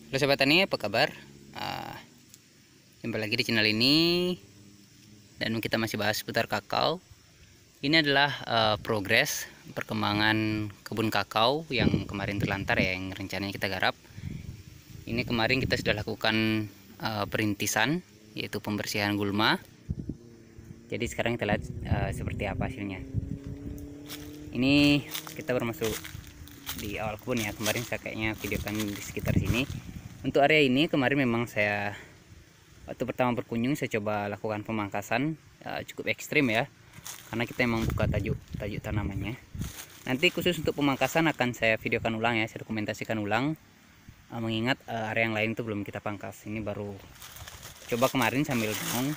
Halo sobat tani, apa kabar? Jumpa lagi di channel ini dan kita masih bahas seputar kakao. Ini adalah progres perkembangan kebun kakao yang kemarin terlantar ya, yang rencananya kita garap. Ini kemarin kita sudah lakukan perintisan, yaitu pembersihan gulma. Jadi sekarang kita lihat seperti apa hasilnya. Ini kita bermasuk di awal kebun ya. Kemarin saya kayaknya videokan di sekitar sini. Untuk area ini kemarin memang saya waktu pertama berkunjung saya coba lakukan pemangkasan cukup ekstrim ya, karena kita memang buka tajuk tanamannya. Nanti khusus untuk pemangkasan akan saya videokan ulang ya, saya dokumentasikan ulang, mengingat area yang lain itu belum kita pangkas. Ini baru coba kemarin sambil bingung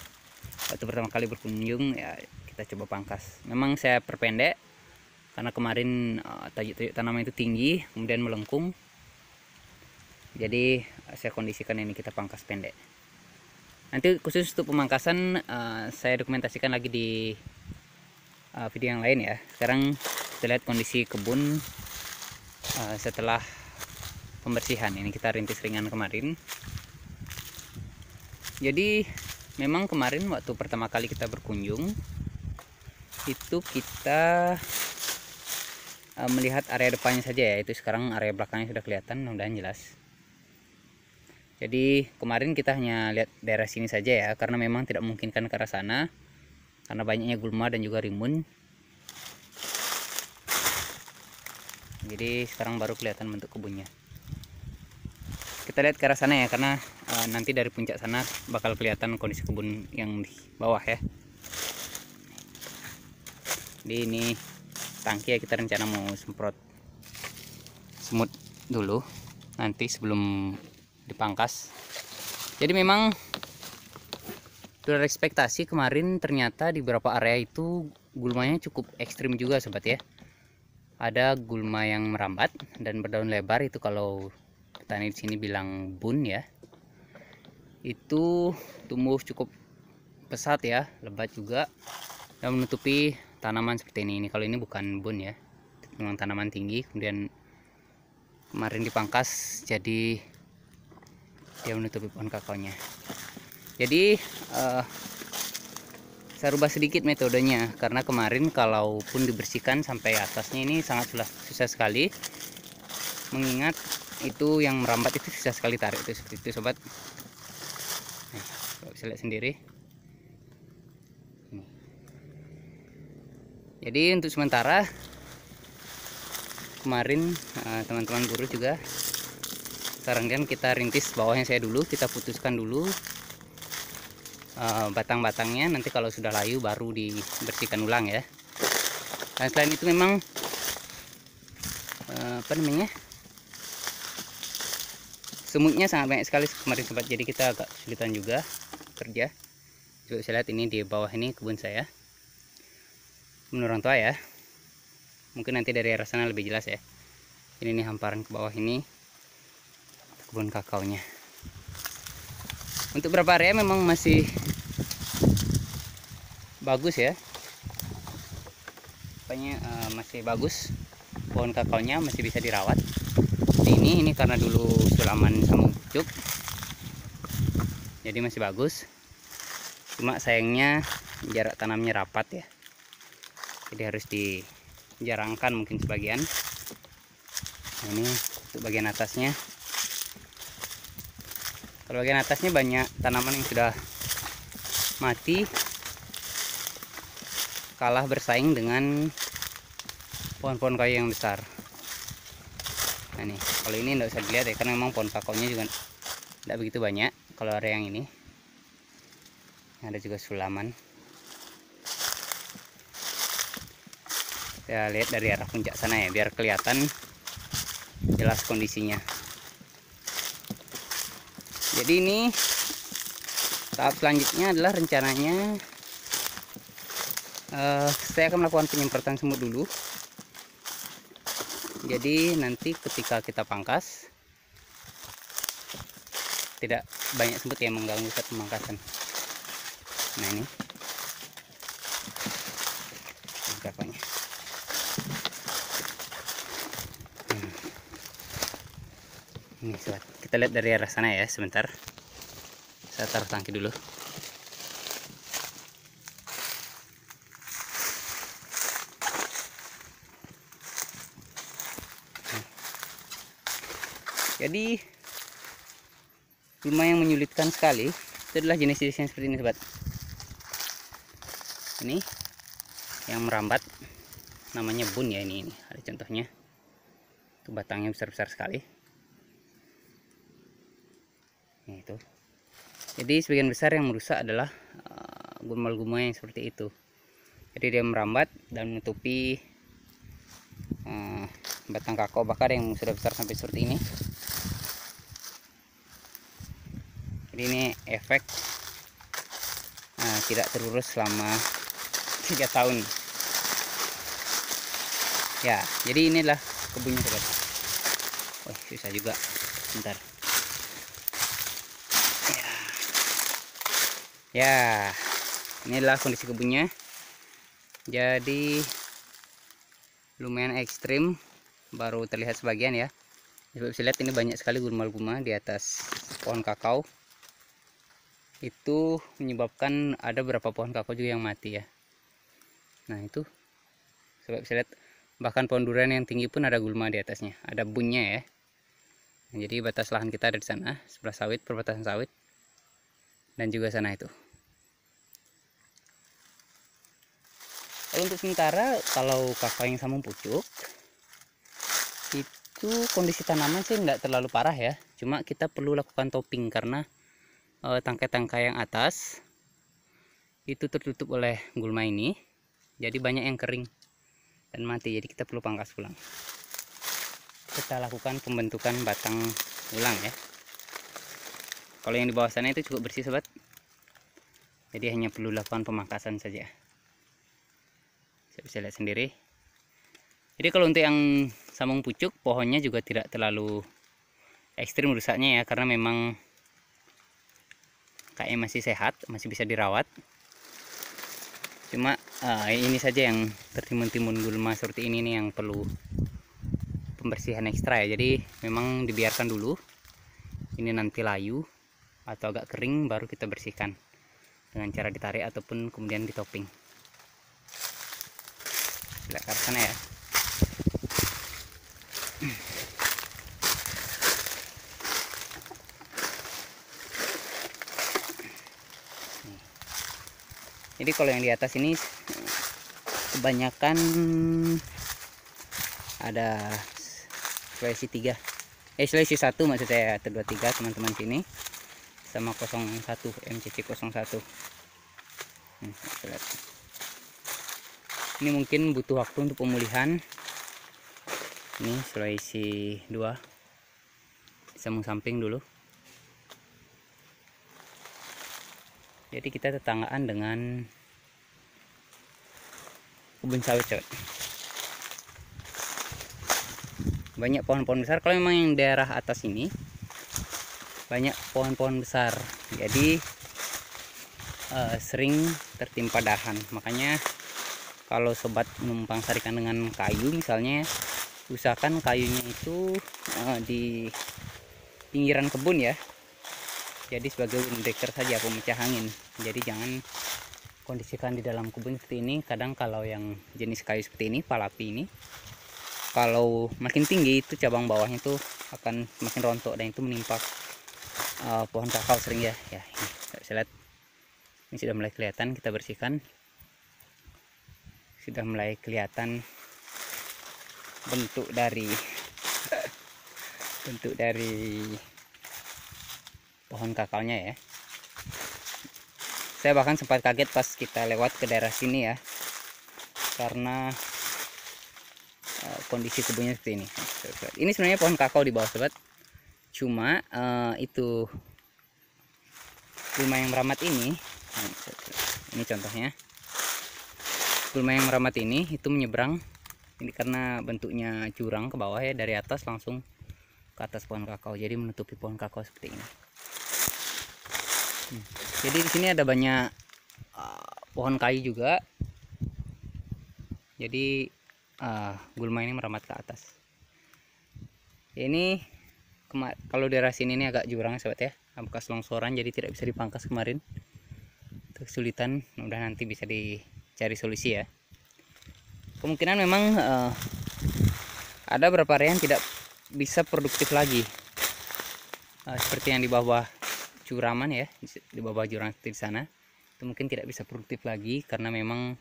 waktu pertama kali berkunjung ya, kita coba pangkas. Memang saya perpendek karena kemarin tajuk tanaman itu tinggi kemudian melengkung, jadi saya kondisikan ini kita pangkas pendek. Nanti khusus untuk pemangkasan saya dokumentasikan lagi di video yang lain ya. Sekarang kita lihat kondisi kebun setelah pembersihan. Ini kita rintis ringan kemarin. Jadi memang kemarin waktu pertama kali kita berkunjung itu kita melihat area depannya saja ya, itu sekarang area belakangnya sudah kelihatan, mudah-mudahan jelas. Jadi kemarin kita hanya lihat daerah sini saja ya, karena memang tidak memungkinkan ke arah sana karena banyaknya gulma dan juga rimbun. Jadi sekarang baru kelihatan bentuk kebunnya. Kita lihat ke arah sana ya, karena nanti dari puncak sana bakal kelihatan kondisi kebun yang di bawah ya. Jadi ini tangki ya, kita rencana mau semprot semut dulu nanti sebelum dipangkas. Jadi memang sudah ekspektasi kemarin, ternyata di beberapa area itu gulmanya cukup ekstrim juga sobat ya. Ada gulma yang merambat dan berdaun lebar, itu kalau petani di sini bilang bun ya. Itu tumbuh cukup pesat ya, lebat juga dan menutupi tanaman seperti ini. Kalau ini bukan bun ya, memang tanaman tinggi, kemudian kemarin dipangkas jadi dia menutupi pohon kakaonya. Jadi saya rubah sedikit metodenya, karena kemarin kalaupun dibersihkan sampai atasnya ini sangat susah sekali, mengingat itu yang merambat itu susah sekali tarik, itu seperti itu sobat. Nah, bisa lihat sendiri. Jadi untuk sementara kemarin teman-teman buruh juga sarankan kita rintis bawahnya saya dulu, kita putuskan dulu batang-batangnya, nanti kalau sudah layu baru dibersihkan ulang ya. Dan selain itu memang semutnya sangat banyak sekali kemarin sobat, jadi kita agak kesulitan juga kerja. Coba saya lihat ini di bawah ini kebun saya, kebun orang tua ya, mungkin nanti dari arah sana lebih jelas ya. Ini nih hamparan ke bawah ini kebun kakaonya. Untuk beberapa area memang masih bagus ya, pokoknya masih bagus, pohon kakaonya masih bisa dirawat. Ini karena dulu sulaman sama pucuk, jadi masih bagus. Cuma sayangnya jarak tanamnya rapat ya, jadi harus dijarangkan mungkin sebagian. Nah, ini untuk bagian atasnya. Kalau bagian atasnya banyak tanaman yang sudah mati, kalah bersaing dengan pohon-pohon kayu yang besar. Nah nih, kalau ini tidak usah dilihat ya, karena memang pohon kakaonya juga tidak begitu banyak. Kalau area yang ini ada juga sulaman. Kita lihat dari arah puncak sana ya, biar kelihatan jelas kondisinya. Jadi ini tahap selanjutnya adalah rencananya saya akan melakukan penyemprotan semut dulu. Jadi nanti ketika kita pangkas tidak banyak semut yang mengganggu saat pemangkasan. Nah ini kakaknya. Ini sobat, kita lihat dari arah sana ya. Sebentar, saya taruh tangki dulu. Jadi lumayan menyulitkan sekali. Itu adalah jenis-jenis yang seperti ini, sobat. Ini yang merambat, namanya bun ya. Ini ada contohnya. Itu batangnya besar-besar sekali. Nah, itu. Jadi sebagian besar yang merusak adalah gulma-gulma yang seperti itu. Jadi dia merambat dan menutupi batang kakao bakar yang sudah besar sampai seperti ini. Jadi ini efek tidak terurus selama 3 tahun ya. Jadi inilah kebunnya, sobat. Wah, susah juga. Bentar ya, inilah kondisi kebunnya. Jadi lumayan ekstrim, baru terlihat sebagian ya. Bisa lihat ini banyak sekali gulma-gulma di atas pohon kakao. Itu menyebabkan ada beberapa pohon kakao juga yang mati ya. Nah, itu sobat bisa lihat, bahkan pohon durian yang tinggi pun ada gulma di atasnya, ada bunnya ya. Nah, jadi batas lahan kita ada di sana, sebelah sawit, perbatasan sawit, dan juga sana itu. Lalu untuk sementara, kalau kakao yang sambung pucuk, itu kondisi tanaman sih nggak terlalu parah ya. Cuma kita perlu lakukan topping karena tangkai-tangkai yang atas itu tertutup oleh gulma ini, jadi banyak yang kering dan mati. Jadi kita perlu pangkas ulang. Kita lakukan pembentukan batang ulang ya. Kalau yang di bawah sana itu cukup bersih, sobat. Jadi hanya perlu lakukan pemangkasan saja. Saya bisa lihat sendiri. Jadi kalau untuk yang sambung pucuk, pohonnya juga tidak terlalu ekstrim rusaknya ya, karena memang kayaknya masih sehat, masih bisa dirawat. Cuma ini saja yang tertimbun-timbun gulma seperti ini nih yang perlu pembersihan ekstra ya. Jadi memang dibiarkan dulu ini nanti layu atau agak kering, baru kita bersihkan dengan cara ditarik ataupun kemudian ditopping. Lihat ke sana ya. Jadi kalau yang di atas ini kebanyakan ada Sulawesi 3, Sulawesi 1 maksud saya, atau 23 teman-teman sini, sama 01 MCC 01. Ini mungkin butuh waktu untuk pemulihan. Ini Sulawesi 2, sambung samping dulu. Jadi kita tetanggaan dengan kebun sawit, coba. Banyak pohon-pohon besar. Kalau memang yang daerah atas ini banyak pohon-pohon besar, jadi sering tertimpa dahan. Makanya kalau sobat menumpang sarikan dengan kayu misalnya, usahakan kayunya itu di pinggiran kebun ya. Jadi sebagai wind breaker saja, pemecah angin. Jadi jangan kondisikan di dalam kebun seperti ini. Kadang kalau yang jenis kayu seperti ini, palapi ini, kalau makin tinggi itu cabang bawahnya tuh akan makin rontok dan itu menimpa pohon kakao sering ya. Ya, ini bisa lihat. Ini sudah mulai kelihatan, kita bersihkan. Sudah mulai kelihatan bentuk dari pohon kakaonya ya. Saya bahkan sempat kaget pas kita lewat ke daerah sini ya, karena kondisi kebunnya seperti ini. Ini sebenarnya pohon kakao di bawah, sobat. Cuma itu gulma yang meramat ini contohnya. Gulma yang meramat ini itu menyeberang. Ini karena bentuknya jurang ke bawah ya, dari atas langsung ke atas pohon kakao. Jadi menutupi pohon kakao seperti ini. Jadi di sini ada banyak pohon kayu juga. Jadi gulma ini meramat ke atas. Ini kalau daerah sini ini agak jurang sobat ya, bekas longsoran jadi tidak bisa dipangkas kemarin. Itu kesulitan, mudah nanti bisa dicari solusi ya. Kemungkinan memang ada beberapa area yang tidak bisa produktif lagi, seperti yang di bawah curaman ya, di bawah jurang di sana itu mungkin tidak bisa produktif lagi karena memang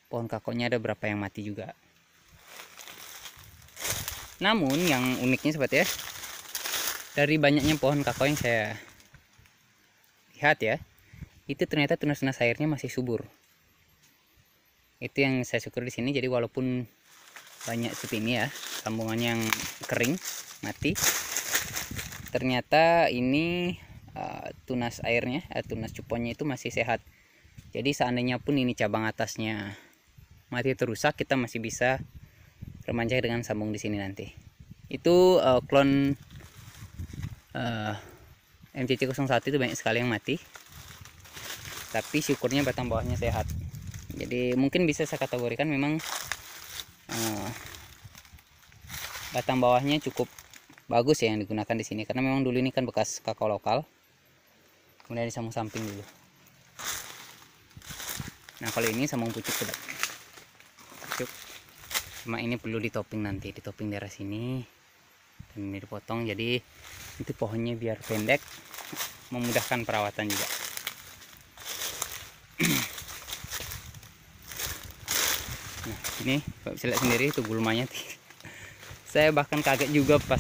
pohon kakonya ada beberapa yang mati juga. Namun yang uniknya sobat ya, dari banyaknya pohon kakao yang saya lihat ya, itu ternyata tunas-tunas airnya masih subur. Itu yang saya syukur di sini. Jadi walaupun banyak seperti ini ya, sambungannya yang kering mati, ternyata ini tunas airnya, tunas cuponnya itu masih sehat. Jadi seandainya pun ini cabang atasnya mati terusak, kita masih bisa remaja dengan sambung di sini nanti. Itu klon MCC01 itu banyak sekali yang mati, tapi syukurnya batang bawahnya sehat. Jadi mungkin bisa saya kategorikan memang batang bawahnya cukup bagus ya yang digunakan di sini, karena memang dulu ini kan bekas kakao lokal. Kemudian disambung samping dulu. Nah kalau ini sambung pucuk sobat. Pucuk. Cuma ini perlu ditoping nanti, ditoping daerah sini. Dan ini dipotong, jadi itu pohonnya biar pendek, memudahkan perawatan juga. Nah ini bisa lihat sendiri itu gulmanya. Saya bahkan kaget juga pas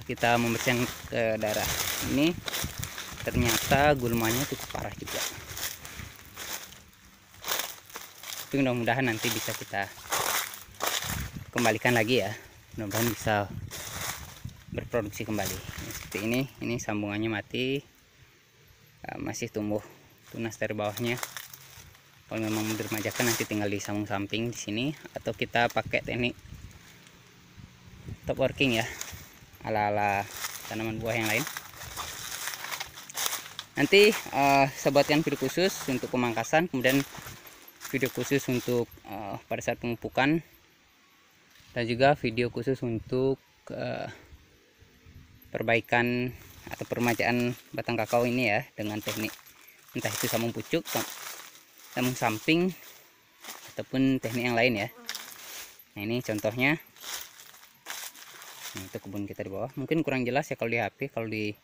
kita membersihkan ke daerah ini, ternyata gulmanya cukup parah juga. Tapi mudah-mudahan nanti bisa kita kembalikan lagi ya, mudah-mudahan bisa berproduksi kembali. Seperti ini sambungannya mati, masih tumbuh tunas dari bawahnya. Kalau memang diremajakan nanti tinggal disambung samping di sini, atau kita pakai teknik top working ya, ala-ala tanaman buah yang lain. Nanti saya buatkan video khusus untuk pemangkasan, kemudian video khusus untuk pada saat pemupukan, dan juga video khusus untuk perbaikan atau peremajaan batang kakao ini ya, dengan teknik entah itu sambung pucuk, sambung samping, ataupun teknik yang lain ya. Nah ini contohnya. Nah, itu kebun kita di bawah. Mungkin kurang jelas ya kalau di HP, kalau di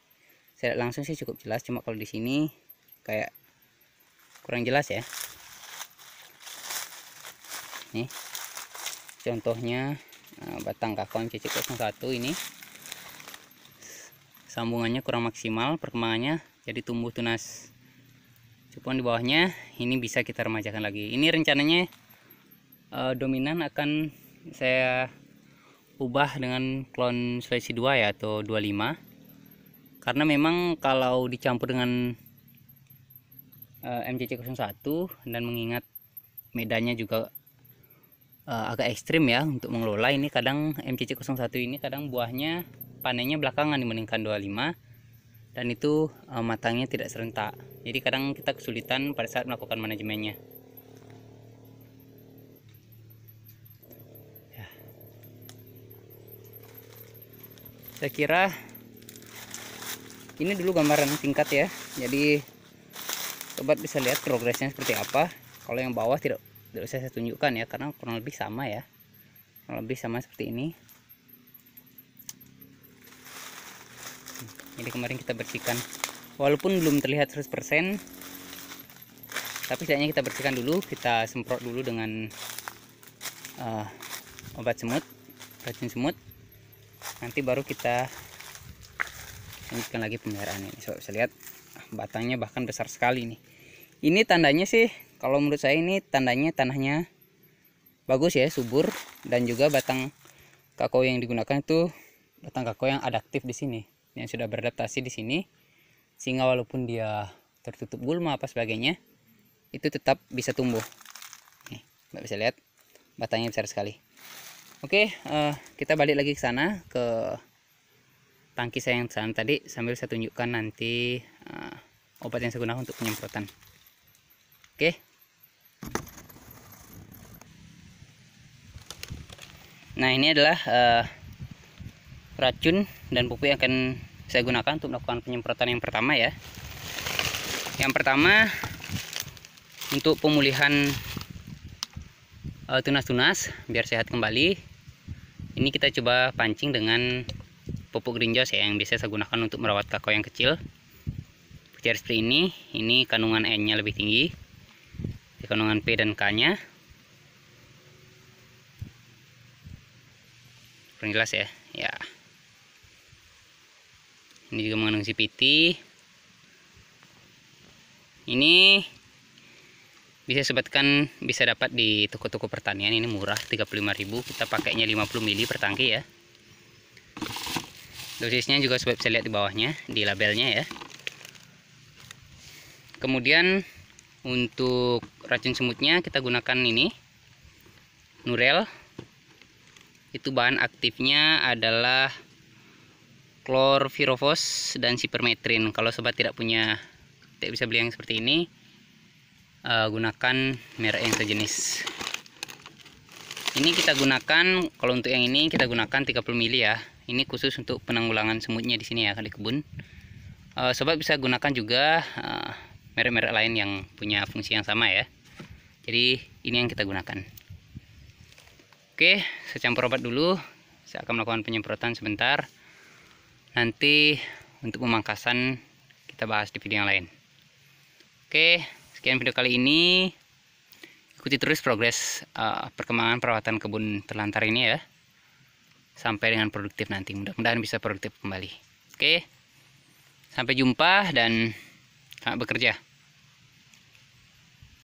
saya langsung sih cukup jelas, cuma kalau di sini kayak kurang jelas ya. Nih contohnya batang kakao MCC01 ini sambungannya kurang maksimal perkembangannya, jadi tumbuh tunas cupon di bawahnya. Ini bisa kita remajakan lagi. Ini rencananya dominan akan saya ubah dengan klon Sulawesi 2 ya, atau 25, karena memang kalau dicampur dengan MCC01 dan mengingat medannya juga agak ekstrim ya untuk mengelola, ini kadang MCC01 ini kadang buahnya panennya belakangan dibandingkan 25, dan itu matangnya tidak serentak, jadi kadang kita kesulitan pada saat melakukan manajemennya. Ya. Saya kira ini dulu gambaran singkat ya, jadi sobat bisa lihat progresnya seperti apa. Kalau yang bawah tidak usah saya tunjukkan ya, karena kurang lebih sama ya, kurang lebih sama seperti ini. Jadi kemarin kita bersihkan, walaupun belum terlihat 100%, tapi setidaknya kita bersihkan dulu, kita semprot dulu dengan obat semut, racun semut. Nanti baru kita lanjutkan lagi pemeliharaan ini. So, bisa lihat batangnya bahkan besar sekali nih. Ini tandanya sih, kalau menurut saya ini tandanya tanahnya bagus ya, subur, dan juga batang kakao yang digunakan itu batang kakao yang adaptif di sini, yang sudah beradaptasi di sini, sehingga walaupun dia tertutup gulma apa sebagainya, itu tetap bisa tumbuh. Nih, Mbak bisa lihat batangnya besar sekali. Oke, kita balik lagi ke sana, ke tangki saya yang sana tadi, sambil saya tunjukkan nanti obat yang saya gunakan untuk penyemprotan. Oke. Nah ini adalah racun dan pupuk yang akan saya gunakan untuk melakukan penyemprotan yang pertama ya. Yang pertama, untuk pemulihan tunas-tunas biar sehat kembali, ini kita coba pancing dengan pupuk green joss ya, yang biasa saya gunakan untuk merawat kakao yang kecil. Seperti seperti ini kandungan N-nya lebih tinggi, kandungan P dan K-nya. Kurang jelas ya. Ya. Ini juga mengandung CPT. Ini bisa sobatkan, bisa dapat di toko-toko pertanian. Ini murah, 35.000. Kita pakainya 50 ml per tangki ya. Dosisnya juga sobat bisa lihat di bawahnya, di labelnya ya. Kemudian untuk racun semutnya kita gunakan ini Nurel. Itu bahan aktifnya adalah klorpyrifos dan sipermetrin. Kalau sobat tidak bisa beli yang seperti ini, gunakan merek yang sejenis. Ini kita gunakan, kalau untuk yang ini kita gunakan 30 ml ya. Ini khusus untuk penanggulangan semutnya di sini ya, di kebun. Sobat bisa gunakan juga merek-merek lain yang punya fungsi yang sama ya. Jadi ini yang kita gunakan. Oke, saya campur obat dulu. Saya akan melakukan penyemprotan sebentar. Nanti untuk pemangkasan kita bahas di video yang lain. Oke, sekian video kali ini. Ikuti terus progres perkembangan perawatan kebun terlantar ini ya. Sampai dengan produktif nanti. Mudah-mudahan bisa produktif kembali. Oke, sampai jumpa dan selamat bekerja.